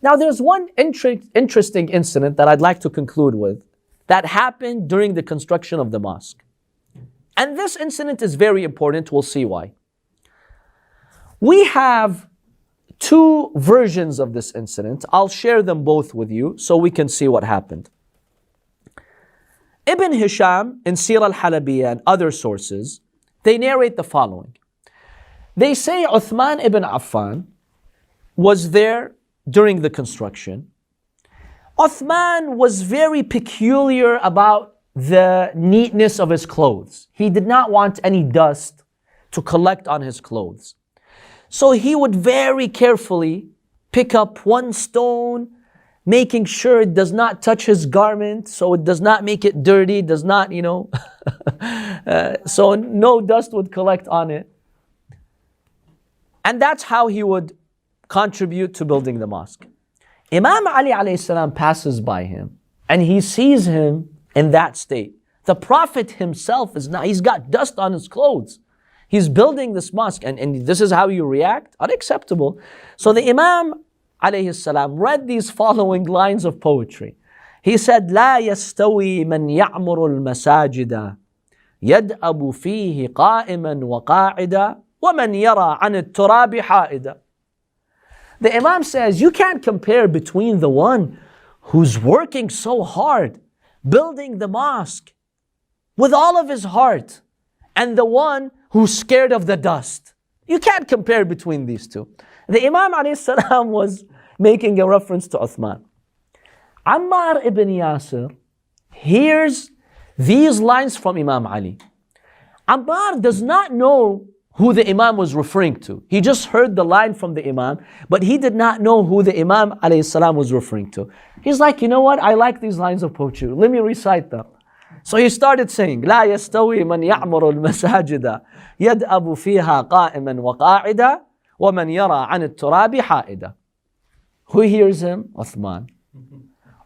Now there's one interesting incident that I'd like to conclude with that happened during the construction of the mosque. And this incident is very important. We'll see why. We have two versions of this incident. I'll share them both with you so we can see what happened. Ibn Hisham in Sir al-Halabiyya and other sources, they narrate the following. They say Uthman ibn Affan was there during the construction. Uthman was very peculiar about the neatness of his clothes. He did not want any dust to collect on his clothes. So he would very carefully pick up one stone, making sure it does not touch his garment, so it does not make it dirty, does not, so no dust would collect on it. And that's how he would contribute to building the mosque. Imam Ali alayhi salam passes by him and he sees him in that state. The Prophet himself he's got dust on his clothes. He's building this mosque and this is how you react? Unacceptable. So the Imam alayhi salam read these following lines of poetry. He said, لا يستوي من يعمر المساجد يدأب فيه قائما وقاعدا ومن يرى عن التراب حائدا. The Imam says, you can't compare between the one who's working so hard, building the mosque with all of his heart, and the one who's scared of the dust. You can't compare between these two. The Imam alayhi salam was making a reference to Uthman. Ammar ibn Yasir hears these lines from Imam Ali. Ammar does not know who the Imam was referring to. He just heard the line from the Imam, but he did not know who the Imam alayhi salam was referring to. He's like, you know what? I like these lines of poetry. Let me recite them. So he started saying, لا يستوي من يعمر المساجد يدأب فيها قائما وقاعدا ومن يرى عن التراب حائدا. Who hears him? Uthman.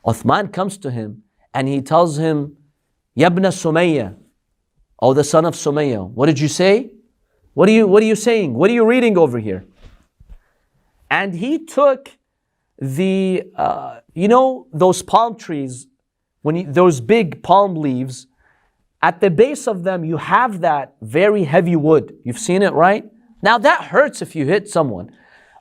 Uthman comes to him and he tells him, Yabna Sumayya, oh the son of Sumayya. What did you say? What are you saying? What are you reading over here? And he took the, those palm trees, those big palm leaves, at the base of them you have that very heavy wood. You've seen it, right? Now that hurts if you hit someone.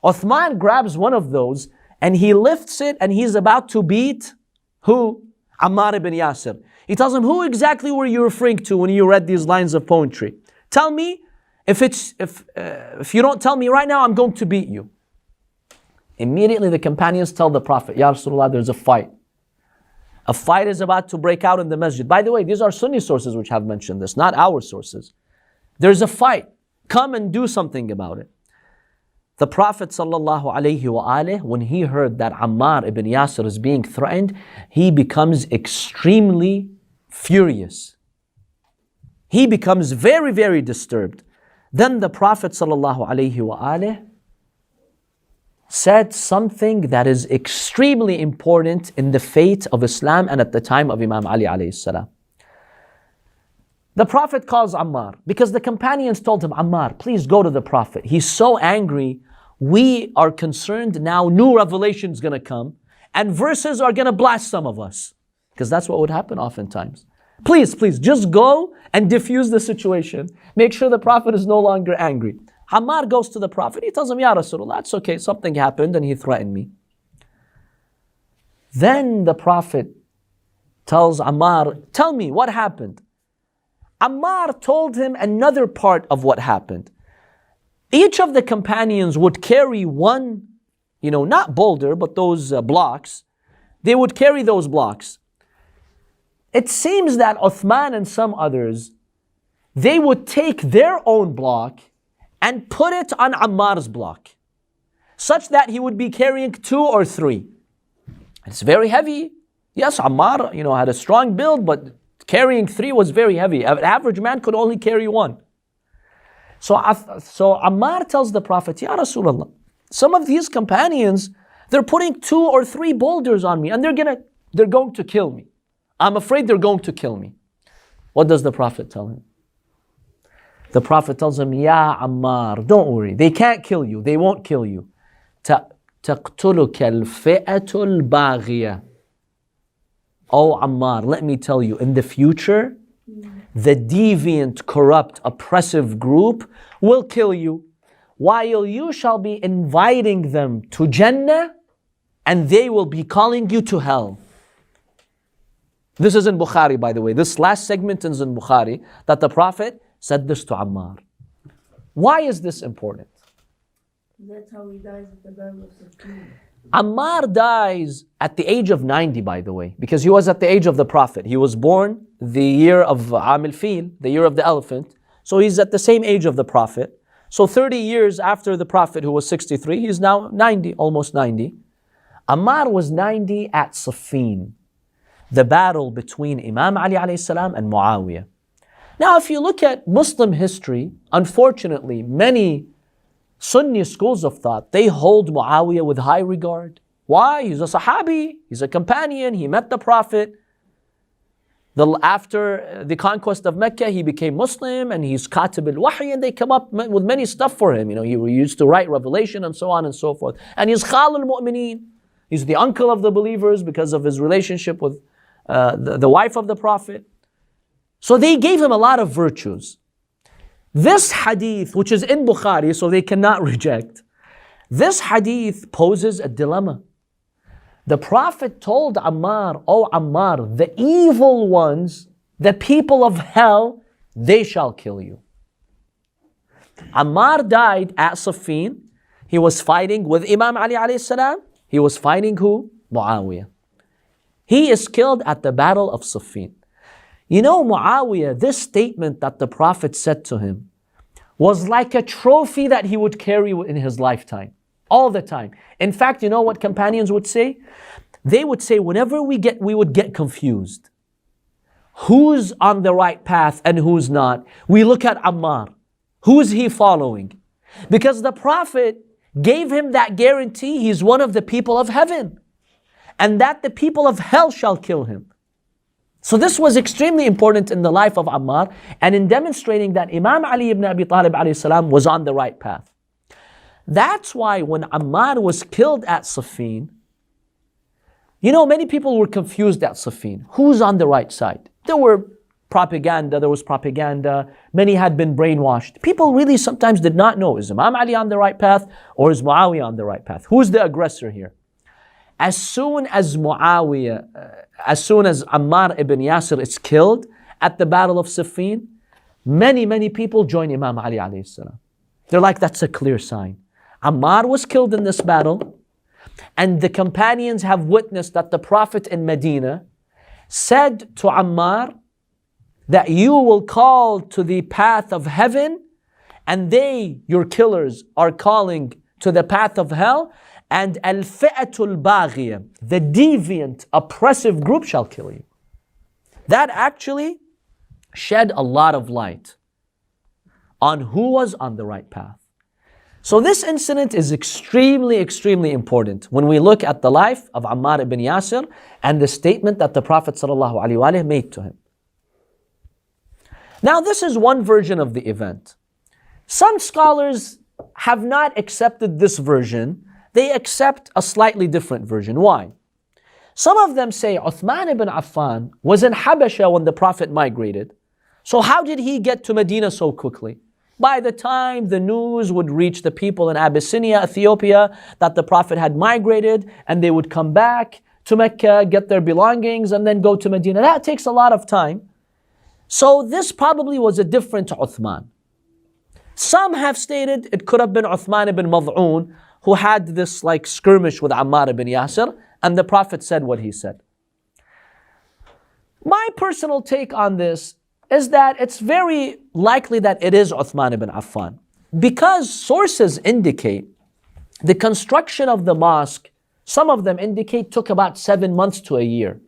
Uthman grabs one of those and he lifts it and he's about to beat who? Ammar ibn Yasir. He tells him, who exactly were you referring to when you read these lines of poetry? Tell me. If you don't tell me right now, I'm going to beat you. Immediately the companions tell the Prophet, Ya Rasulullah, there's a fight. A fight is about to break out in the masjid. By the way, these are Sunni sources which have mentioned this, not our sources. There's a fight. Come and do something about it. The Prophet ﷺ, when he heard that Ammar ibn Yasir is being threatened, he becomes extremely furious. He becomes very, very disturbed. Then the Prophet ﷺ said something that is extremely important in the fate of Islam and at the time of Imam Ali alayhi salam. The Prophet calls Ammar because the companions told him, Ammar, please go to the Prophet. He's so angry. We are concerned now new revelation is going to come and verses are going to blast some of us. Because that's what would happen oftentimes. Please, just go and diffuse the situation. Make sure the Prophet is no longer angry. Ammar goes to the Prophet. He tells him, Ya Rasulullah, it's okay. Something happened and he threatened me. Then the Prophet tells Ammar, tell me what happened. Ammar told him another part of what happened. Each of the companions would carry one, not boulder, but those blocks. They would carry those blocks. It seems that Uthman and some others, they would take their own block and put it on Ammar's block, such that he would be carrying 2 or 3. It's very heavy. Yes, Ammar, had a strong build, but carrying 3 was very heavy. An average man could only carry 1. So Ammar tells the Prophet, Ya Rasulullah, some of these companions, they're putting 2 or 3 boulders on me and they're going to kill me. I'm afraid they're going to kill me. What does the Prophet tell him? The Prophet tells him, Ya Ammar, don't worry. They can't kill you. They won't kill you. تَقْتُلُكَ الْفِئَةُ الْبَاغِيَةُ. Oh Ammar, let me tell you, in the future, the deviant, corrupt, oppressive group will kill you, while you shall be inviting them to Jannah, and they will be calling you to hell. This is in Bukhari, by the way. This last segment is in Bukhari, that the Prophet said this to Ammar. Why is this important? That's how he dies at the Battle of Siffin. Ammar dies at the age of 90, by the way, because he was at the age of the Prophet. He was born the year of Am al-Fil, the year of the elephant. So he's at the same age of the Prophet. So 30 years after the Prophet, who was 63, he's now 90, almost 90. Ammar was 90 at Siffin, the battle between Imam Ali alayhi salam and Muawiyah. Now, if you look at Muslim history, unfortunately, many Sunni schools of thought, they hold Muawiyah with high regard. Why? He's a Sahabi, he's a companion, he met the Prophet. After the conquest of Mecca, he became Muslim and he's Katib al-Wahy, and they come up with many stuff for him. You know, he used to write revelation and so on and so forth. And he's Khal al-Mu'mineen. He's the uncle of the believers because of his relationship with the wife of the Prophet. So they gave him a lot of virtues. This hadith, which is in Bukhari, so they cannot reject, this hadith poses a dilemma. The Prophet told Ammar, oh Ammar, the evil ones, the people of hell, they shall kill you. Ammar died at Siffin. He was fighting with Imam Ali alayhi salam. He was fighting who? Muawiyah. He is killed at the Battle of Siffin. You know, Muawiyah, this statement that the Prophet said to him was like a trophy that he would carry in his lifetime, all the time. In fact, you know what companions would say? They would say, whenever we would get confused, who's on the right path and who's not, we look at Ammar. Who is he following? Because the Prophet gave him that guarantee he's one of the people of heaven, and that the people of hell shall kill him. So this was extremely important in the life of Ammar, and in demonstrating that Imam Ali ibn Abi Talib alayhi salam was on the right path. That's why when Ammar was killed at Siffin, you know, many people were confused at Siffin. Who's on the right side? There was propaganda. Many had been brainwashed. People really sometimes did not know, is Imam Ali on the right path or is Muawiyah on the right path? Who's the aggressor here? As soon as Ammar ibn Yasir is killed at the Battle of Siffin, many people join Imam Ali alayhi salam. They're like, that's a clear sign. Ammar was killed in this battle, and the companions have witnessed that the Prophet in Medina said to Ammar that you will call to the path of heaven, and they, your killers, are calling to the path of hell, and al-fi'atul baghiyah, the deviant, oppressive group shall kill you. That actually shed a lot of light on who was on the right path. So this incident is extremely important when we look at the life of Ammar ibn Yasir and the statement that the Prophet ﷺ made to him. Now this is one version of the event. Some scholars have not accepted this version. They accept a slightly different version. Why? Some of them say Uthman ibn Affan was in Habasha when the Prophet migrated. So how did he get to Medina so quickly? By the time the news would reach the people in Abyssinia, Ethiopia, that the Prophet had migrated, and they would come back to Mecca, get their belongings, and then go to Medina. That takes a lot of time. So this probably was a different Uthman. Some have stated it could have been Uthman ibn Mad'un, who had this like skirmish with Ammar ibn Yasir, and the Prophet said what he said. My personal take on this is that it's very likely that it is Uthman ibn Affan, because sources indicate the construction of the mosque, some of them indicate took about 7 months to a year.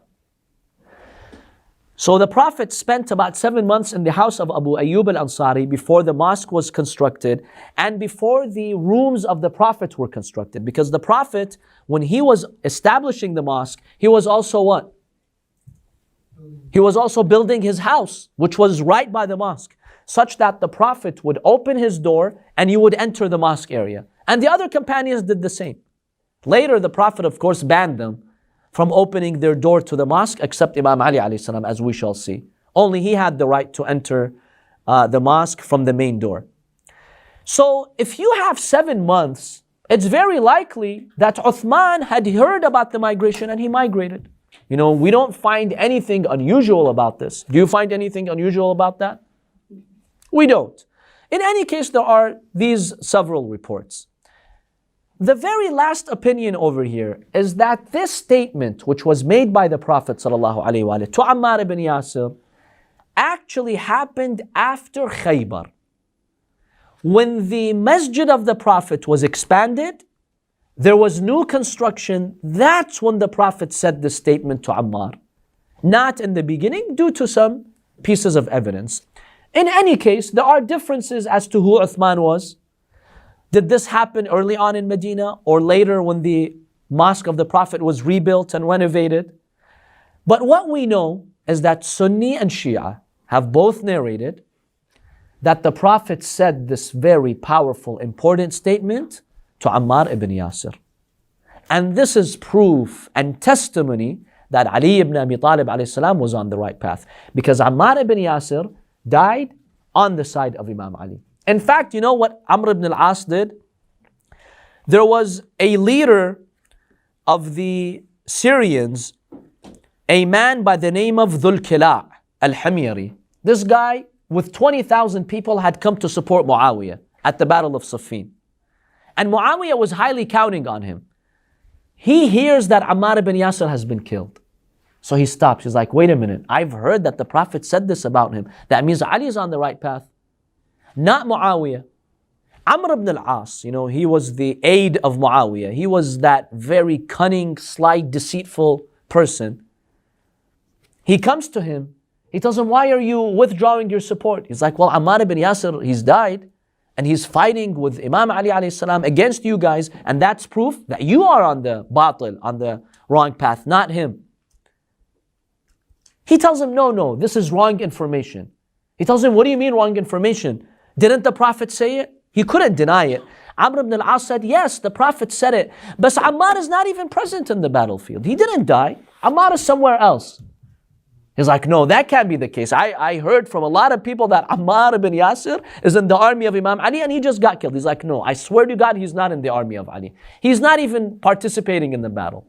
So the Prophet spent about 7 months in the house of Abu Ayyub al-Ansari before the mosque was constructed and before the rooms of the Prophet were constructed. Because the Prophet, when he was establishing the mosque, he was also what? He was also building his house, which was right by the mosque, such that the Prophet would open his door and you would enter the mosque area. And the other companions did the same. Later, the Prophet, of course, banned them from opening their door to the mosque, except Imam Ali alayhi salam, as we shall see. Only he had the right to enter the mosque from the main door. So if you have 7 months, it's very likely that Uthman had heard about the migration and he migrated. You know, we don't find anything unusual about this. Do you find anything unusual about that? We don't. In any case, there are these several reports. The very last opinion over here is that this statement, which was made by the Prophet ﷺ to Ammar ibn Yasir, actually happened after Khaybar. When the Masjid of the Prophet was expanded, there was new construction. That's when the Prophet said this statement to Ammar. Not in the beginning, due to some pieces of evidence. In any case, there are differences as to who Uthman was. Did this happen early on in Medina or later when the mosque of the Prophet was rebuilt and renovated? But what we know is that Sunni and Shia have both narrated that the Prophet said this very powerful, important statement to Ammar ibn Yasir. And this is proof and testimony that Ali ibn Abi Talib alayhi salam was on the right path. Because Ammar ibn Yasir died on the side of Imam Ali. In fact, you know what Amr ibn Aas did? There was a leader of the Syrians, a man by the name of Thaqlain al-Himyari. This guy with 20,000 people had come to support Muawiyah at the Battle of Siffin. And Muawiyah was highly counting on him. He hears that Ammar ibn Yasir has been killed. So he stops. He's like, wait a minute. I've heard that the Prophet said this about him. That means Ali is on the right path. Not Muawiyah. Amr ibn Aas, you know, he was the aide of Muawiyah. He was that very cunning, sly, deceitful person. He comes to him. He tells him, why are you withdrawing your support? He's like, well, Ammar ibn Yasir, he's died. And he's fighting with Imam Ali alayhi salam against you guys. And that's proof that you are on the batil, on the wrong path, not him. He tells him, no, this is wrong information. He tells him, what do you mean wrong information? Didn't the Prophet say it? He couldn't deny it. Amr ibn Aas said, yes, the Prophet said it. But Ammar is not even present in the battlefield. He didn't die. Ammar is somewhere else. He's like, no, that can't be the case. I heard from a lot of people that Ammar ibn Yasir is in the army of Imam Ali and he just got killed. He's like, no, I swear to God, he's not in the army of Ali. He's not even participating in the battle.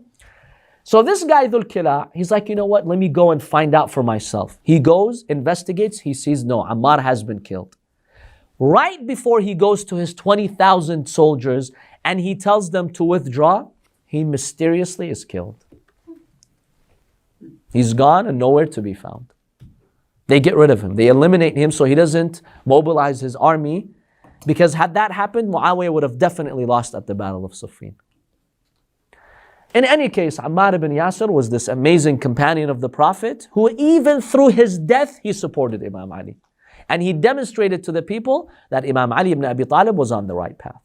So this guy, Thaqlain, he's like, you know what? Let me go and find out for myself. He goes, investigates, he sees, no, Ammar has been killed. Right before he goes to his 20,000 soldiers and he tells them to withdraw, he mysteriously is killed. He's gone and nowhere to be found. They get rid of him. They eliminate him so he doesn't mobilize his army. Because had that happened, Muawiyah would have definitely lost at the Battle of Siffin. In any case, Ammar ibn Yasir was this amazing companion of the Prophet who even through his death, he supported Imam Ali. And he demonstrated to the people that Imam Ali ibn Abi Talib was on the right path.